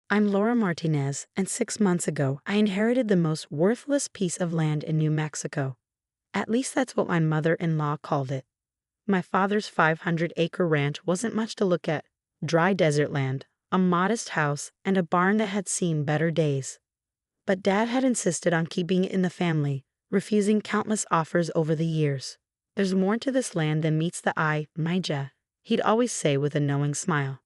I'm Laura Martinez, and 6 months ago, I inherited the most worthless piece of land in New Mexico. At least that's what my mother-in-law called it. My father's 500-acre ranch wasn't much to look at: dry desert land, a modest house, and a barn that had seen better days. But Dad had insisted on keeping it in the family, refusing countless offers over the years. "There's more to this land than meets the eye, mija," he'd always say with a knowing smile.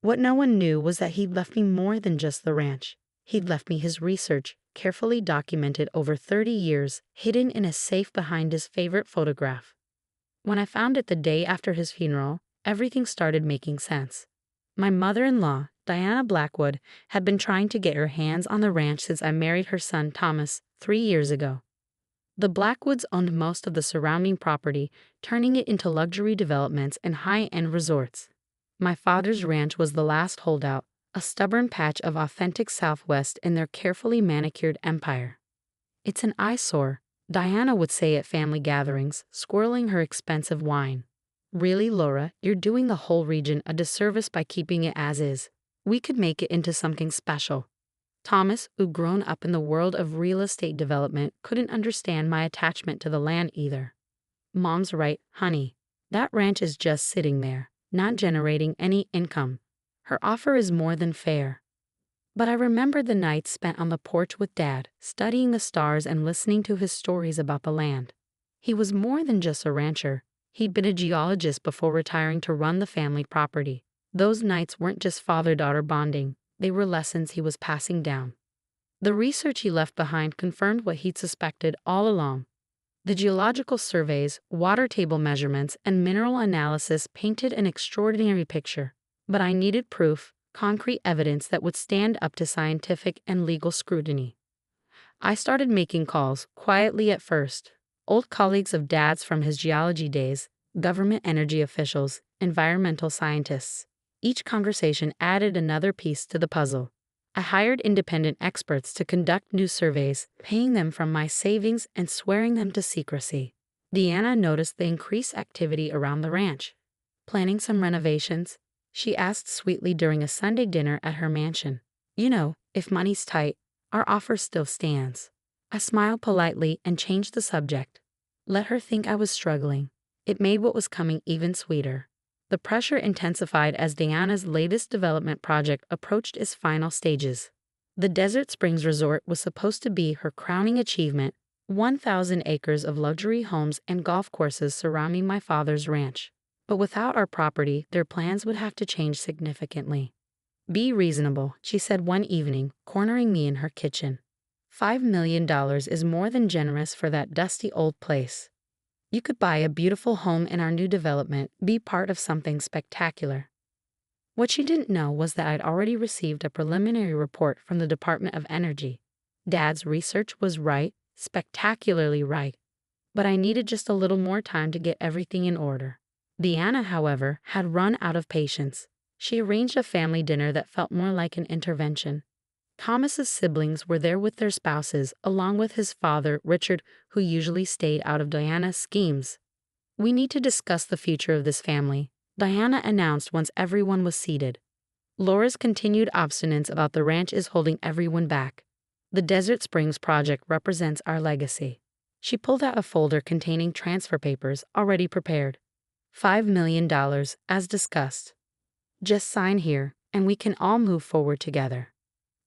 What no one knew was that he'd left me more than just the ranch. He'd left me his research, carefully documented over 30 years, hidden in a safe behind his favorite photograph. When I found it the day after his funeral, everything started making sense. My mother-in-law, Diana Blackwood, had been trying to get her hands on the ranch since I married her son Thomas 3 years ago. The Blackwoods owned most of the surrounding property, turning it into luxury developments and high-end resorts. My father's ranch was the last holdout, a stubborn patch of authentic Southwest in their carefully manicured empire. "It's an eyesore," Diana would say at family gatherings, swirling her expensive wine. "Really, Laura, you're doing the whole region a disservice by keeping it as is. We could make it into something special." Thomas, who'd grown up in the world of real estate development, couldn't understand my attachment to the land either. "Mom's right, honey. That ranch is just sitting there, not generating any income. Her offer is more than fair." But I remembered the nights spent on the porch with Dad, studying the stars and listening to his stories about the land. He was more than just a rancher. He'd been a geologist before retiring to run the family property. Those nights weren't just father-daughter bonding, they were lessons he was passing down. The research he left behind confirmed what he'd suspected all along. The geological surveys, water table measurements, and mineral analysis painted an extraordinary picture. But I needed proof, concrete evidence that would stand up to scientific and legal scrutiny. I started making calls, quietly at first. Old colleagues of Dad's from his geology days, government energy officials, environmental scientists. Each conversation added another piece to the puzzle. I hired independent experts to conduct new surveys, paying them from my savings and swearing them to secrecy. Deanna noticed the increased activity around the ranch. "Planning some renovations?" she asked sweetly during a Sunday dinner at her mansion. "You know, if money's tight, our offer still stands." I smiled politely and changed the subject. Let her think I was struggling. It made what was coming even sweeter. The pressure intensified as Diana's latest development project approached its final stages. The Desert Springs Resort was supposed to be her crowning achievement: 1,000 acres of luxury homes and golf courses surrounding my father's ranch. But without our property, their plans would have to change significantly. "Be reasonable," she said one evening, cornering me in her kitchen. $5 million is more than generous for that dusty old place. You could buy a beautiful home in our new development, be part of something spectacular." What she didn't know was that I'd already received a preliminary report from the Department of Energy. Dad's research was right, spectacularly right. But I needed just a little more time to get everything in order. Deanna, however, had run out of patience. She arranged a family dinner that felt more like an intervention. Thomas's siblings were there with their spouses, along with his father, Richard, who usually stayed out of Diana's schemes. "We need to discuss the future of this family," Diana announced once everyone was seated. "Laura's continued obstinance about the ranch is holding everyone back. The Desert Springs project represents our legacy." She pulled out a folder containing transfer papers already prepared. $5 million, as discussed. "Just sign here, and we can all move forward together."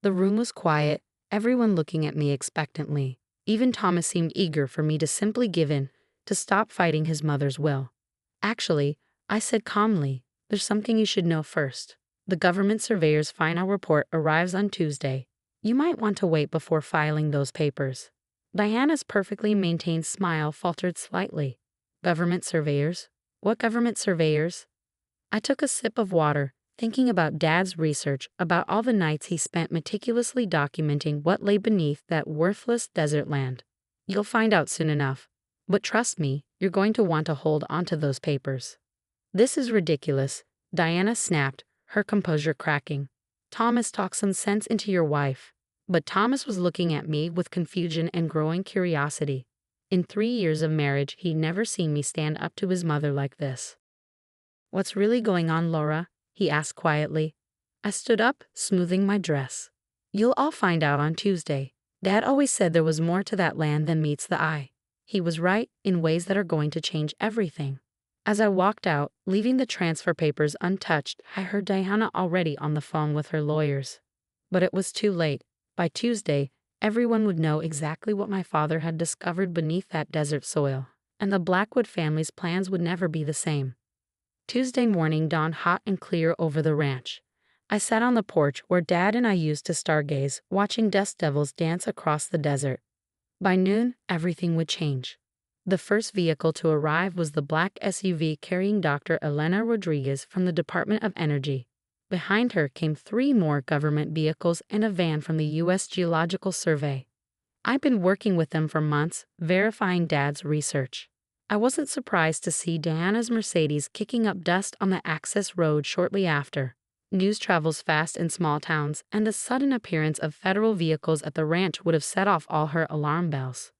The room was quiet, everyone looking at me expectantly. Even Thomas seemed eager for me to simply give in, to stop fighting his mother's will. "Actually," I said calmly, "there's something you should know first. The government surveyor's final report arrives on Tuesday. You might want to wait before filing those papers." Diana's perfectly maintained smile faltered slightly. "Government surveyors? What government surveyors?" I took a sip of water, thinking about Dad's research, about all the nights he spent meticulously documenting what lay beneath that worthless desert land. "You'll find out soon enough. But trust me, you're going to want to hold onto those papers." "This is ridiculous," Diana snapped, her composure cracking. "Thomas, talk some sense into your wife." But Thomas was looking at me with confusion and growing curiosity. In 3 years of marriage, he'd never seen me stand up to his mother like this. "What's really going on, Laura?" he asked quietly. I stood up, smoothing my dress. You'll all find out on Tuesday. Dad always said there was more to that land than meets the eye. He was right in ways that are going to change everything. As I walked out, leaving the transfer papers untouched, I heard Diana already on the phone with her lawyers. But it was too late. By Tuesday, everyone would know exactly what my father had discovered beneath that desert soil, and the Blackwood family's plans would never be the same. Tuesday morning dawned hot and clear over the ranch. I sat on the porch where Dad and I used to stargaze, watching dust devils dance across the desert. By noon, everything would change. The first vehicle to arrive was the black SUV carrying Dr. Elena Rodriguez from the Department of Energy. Behind her came 3 more government vehicles and a van from the U.S. Geological Survey. I'd been working with them for months, verifying Dad's research. I wasn't surprised to see Diana's Mercedes kicking up dust on the access road shortly after. News travels fast in small towns, and the sudden appearance of federal vehicles at the ranch would have set off all her alarm bells.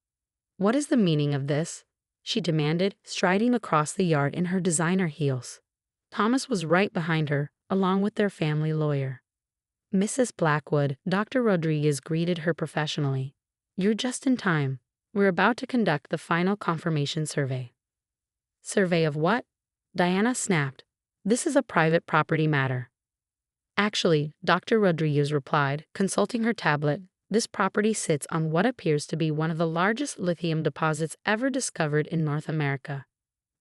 "What is the meaning of this?" she demanded, striding across the yard in her designer heels. Thomas was right behind her, along with their family lawyer. "Mrs. Blackwood," Dr. Rodriguez greeted her professionally. "You're just in time. We're about to conduct the final confirmation survey." "Survey of what?" Diana snapped. "This is a private property matter." "Actually," Dr. Rodriguez replied, consulting her tablet, "this property sits on what appears to be one of the largest lithium deposits ever discovered in North America."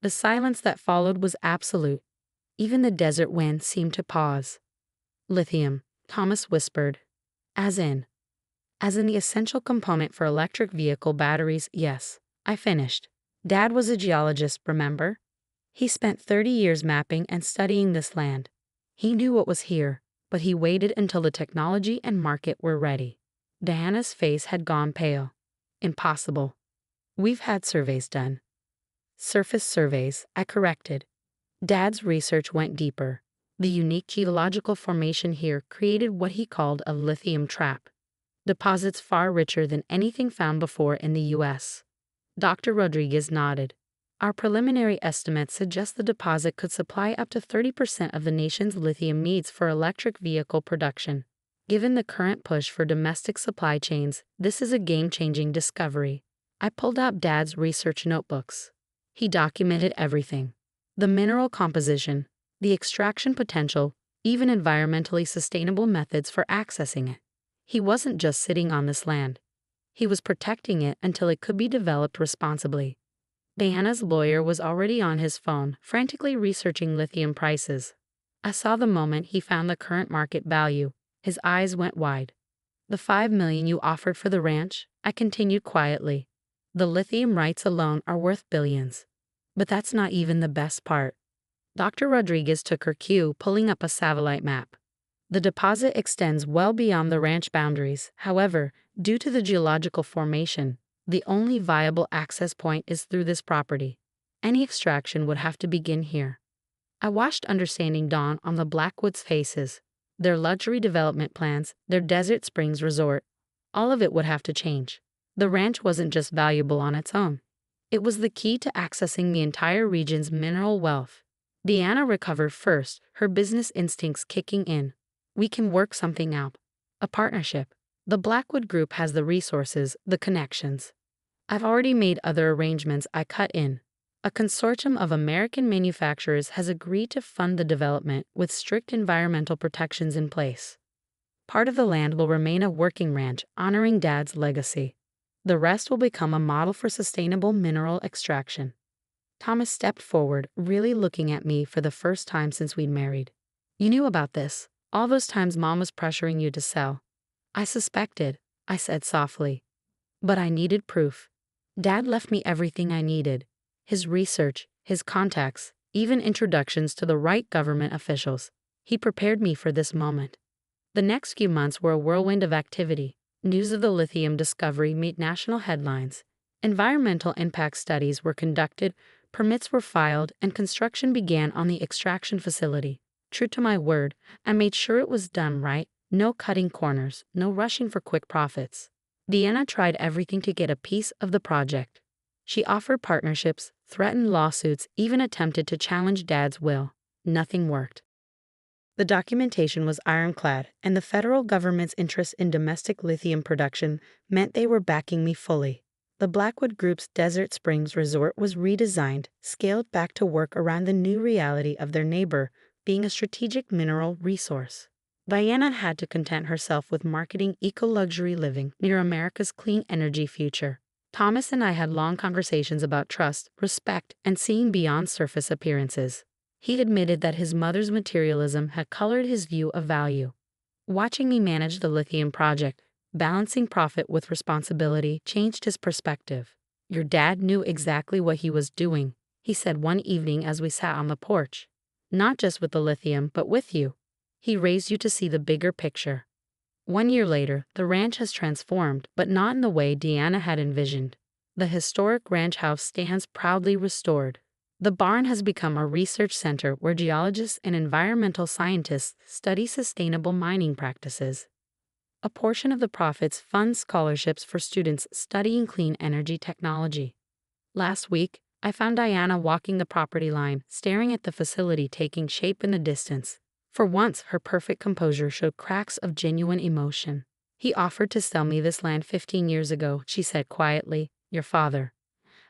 The silence that followed was absolute. Even the desert wind seemed to pause. "Lithium," Thomas whispered. As in the essential component for electric vehicle batteries, yes." I finished. "Dad was a geologist, remember? He spent 30 years mapping and studying this land. He knew what was here, but he waited until the technology and market were ready." Diana's face had gone pale. "Impossible. We've had surveys done." "Surface surveys," I corrected. Dad's research went deeper. The unique geological formation here created what he called a lithium trap. Deposits far richer than anything found before in the U.S. Dr. Rodriguez nodded. "Our preliminary estimates suggest the deposit could supply up to 30% of the nation's lithium needs for electric vehicle production. Given the current push for domestic supply chains, this is a game-changing discovery." I pulled out Dad's research notebooks. He documented everything. The mineral composition, the extraction potential, even environmentally sustainable methods for accessing it. He wasn't just sitting on this land. He was protecting it until it could be developed responsibly. Diana's lawyer was already on his phone, frantically researching lithium prices. I saw the moment he found the current market value. His eyes went wide. "The $5 million you offered for the ranch," I continued quietly. "The lithium rights alone are worth billions. But that's not even the best part." Dr. Rodriguez took her cue, pulling up a satellite map. "The deposit extends well beyond the ranch boundaries. However, due to the geological formation, the only viable access point is through this property. Any extraction would have to begin here." I watched understanding dawn on the Blackwoods' faces. Their luxury development plans, their Desert Springs resort, all of it would have to change. The ranch wasn't just valuable on its own. It was the key to accessing the entire region's mineral wealth. Diana recovered first, her business instincts kicking in. "We can work something out. A partnership. The Blackwood Group has the resources, the connections. I've already made other arrangements," I cut in. "A consortium of American manufacturers has agreed to fund the development with strict environmental protections in place. Part of the land will remain a working ranch, honoring Dad's legacy. The rest will become a model for sustainable mineral extraction." Thomas stepped forward, really looking at me for the first time since we'd married. "You knew about this, all those times Mom was pressuring you to sell." "I suspected," I said softly. "But I needed proof. Dad left me everything I needed. His research, his contacts, even introductions to the right government officials. He prepared me for this moment." The next few months were a whirlwind of activity. News of the lithium discovery made national headlines. Environmental impact studies were conducted, permits were filed, and construction began on the extraction facility. True to my word, I made sure it was done right. No cutting corners, no rushing for quick profits. Diana tried everything to get a piece of the project. She offered partnerships, threatened lawsuits, even attempted to challenge Dad's will. Nothing worked. The documentation was ironclad, and the federal government's interest in domestic lithium production meant they were backing me fully. The Blackwood Group's Desert Springs resort was redesigned, scaled back to work around the new reality of their neighbor being a strategic mineral resource. Diana had to content herself with marketing eco-luxury living near America's clean energy future. Thomas and I had long conversations about trust, respect, and seeing beyond surface appearances. He admitted that his mother's materialism had colored his view of value. Watching me manage the lithium project, balancing profit with responsibility, changed his perspective. "Your dad knew exactly what he was doing," he said one evening as we sat on the porch. "Not just with the lithium, but with you. He raised you to see the bigger picture." 1 year later, the ranch has transformed, but not in the way Deanna had envisioned. The historic ranch house stands proudly restored. The barn has become a research center where geologists and environmental scientists study sustainable mining practices. A portion of the profits funds scholarships for students studying clean energy technology. Last week, I found Diana walking the property line, staring at the facility taking shape in the distance. For once, her perfect composure showed cracks of genuine emotion. "He offered to sell me this land 15 years ago, she said quietly. "Your father."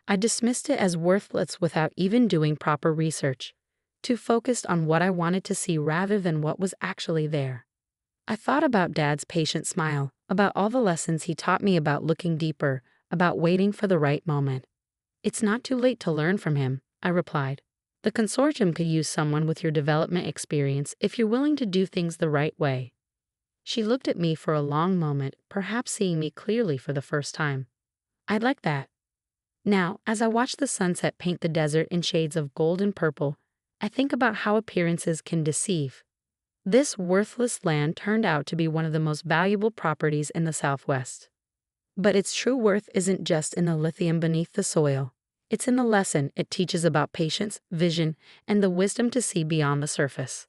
I dismissed it as worthless without even doing proper research, too focused on what I wanted to see rather than what was actually there. I thought about Dad's patient smile, about all the lessons he taught me about looking deeper, about waiting for the right moment. "It's not too late to learn from him," I replied. "The consortium could use someone with your development experience if you're willing to do things the right way." She looked at me for a long moment, perhaps seeing me clearly for the first time. "I'd like that." Now, as I watch the sunset paint the desert in shades of gold and purple, I think about how appearances can deceive. This worthless land turned out to be one of the most valuable properties in the Southwest. But its true worth isn't just in the lithium beneath the soil. It's in the lesson it teaches about patience, vision, and the wisdom to see beyond the surface.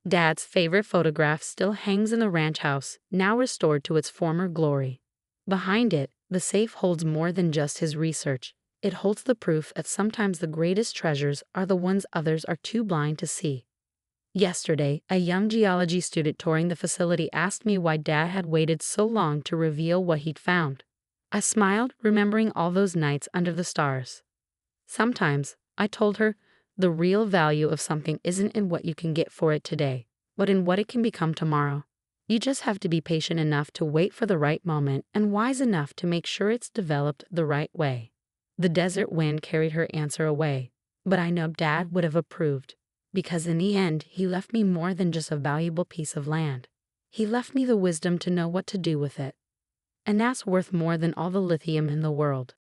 Dad's favorite photograph still hangs in the ranch house, now restored to its former glory. Behind it, the safe holds more than just his research. It holds the proof that sometimes the greatest treasures are the ones others are too blind to see. Yesterday, a young geology student touring the facility asked me why Dad had waited so long to reveal what he'd found. I smiled, remembering all those nights under the stars. Sometimes, I told her, the real value of something isn't in what you can get for it today, but in what it can become tomorrow. You just have to be patient enough to wait for the right moment and wise enough to make sure it's developed the right way. The desert wind carried her answer away, but I know Dad would have approved, because in the end, he left me more than just a valuable piece of land. He left me the wisdom to know what to do with it. And that's worth more than all the lithium in the world.